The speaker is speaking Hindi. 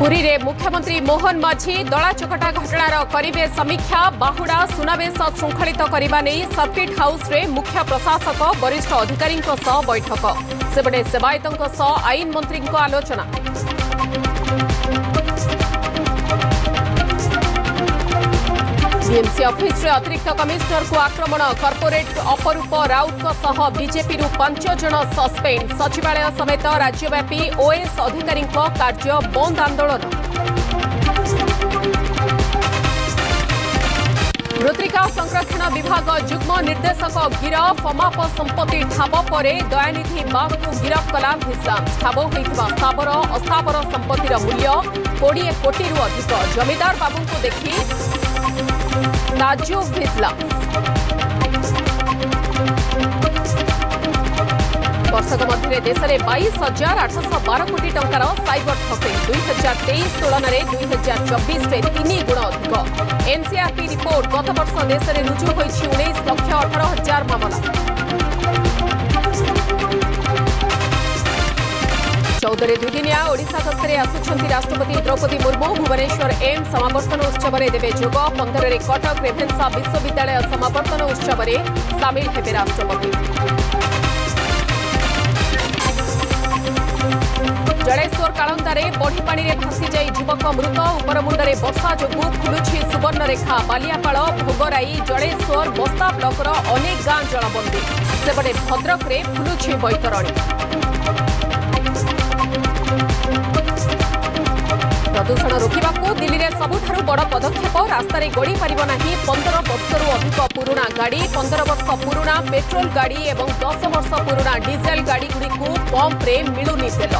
पुरी रे मुख्यमंत्री मोहन माझी दला चकटा घटनार करिबे समीक्षा बाहुड़ा सुनावेश श्रृंखलित करने नहीं सर्किट हाउस रे मुख्य प्रशासक वरिष्ठ अधिकारी बैठक सेपटे सेवायतों आईन मंत्री आलोचना। बीएमसी ऑफिस रे अतिरिक्त कमिश्नर को आक्रमण कॉर्पोरेट अपरूप राउत बीजेपी 5 जन सस्पेंड सचिवालय समेत राज्यव्यापी ओएस अधिकारी कार्य बंद आंदोलन। मृत्तिका संरक्षण विभाग युग्म निर्देशक गिरफ अमाप संपत्ति ठाब पर दयानिधि बाग को गिरफ कला भिजिलांस ठाब होता स्थावर अस्थावर संपत्तिर मूल्य 20 कोटी अधिक जमीदार बाबू को देखी ताजुब भिजिलांस। वर्षक मध्य देश में 22,812 कोटी टंकार साइबर ठकेई 2023 तुलन में 2024 में 3 गुण अधिक। एनसीआरटी रिपोर्ट गत वर्ष देश में रुजु होईछि 19,18,000 मामला। 14 दुईदिनिया ओडिशा गस्तरे आसुछंती राष्ट्रपति द्रौपदी मुर्मू भुवनेश्वर एम समावर्तन उत्सव में देवे जोग 15 रे कटक रेभेन्सा विश्वविद्यालय समावर्तन उत्सव में सामिल हेबे राष्ट्रपति। जड़ेश्वर कालंदारे बढ़ी पानी रे भासी जाई युवक मृत उपरमुंडरे वर्षा जोगु खुलुछि सुवर्णरेखा बालियापाल भोगराई जड़ेश्वर बस्ता ब्लॉकर अनेक गां जलबंदी सेपटे भद्रक रे खुलुछि बैतरणी। प्रदूषण रोकवाक दिल्ली में सबुठारु बड़ पदक्षेप रास्तार गड़ी पारिब नाही 15 वर्षरू अधिक पुराणा गाड़ी 15 वर्ष पुराणा पेट्रोल गाड़ी और 10 वर्ष पुराणा डीजेल गाड़ी गुड़ी पंप्रे मिलुनी तेल।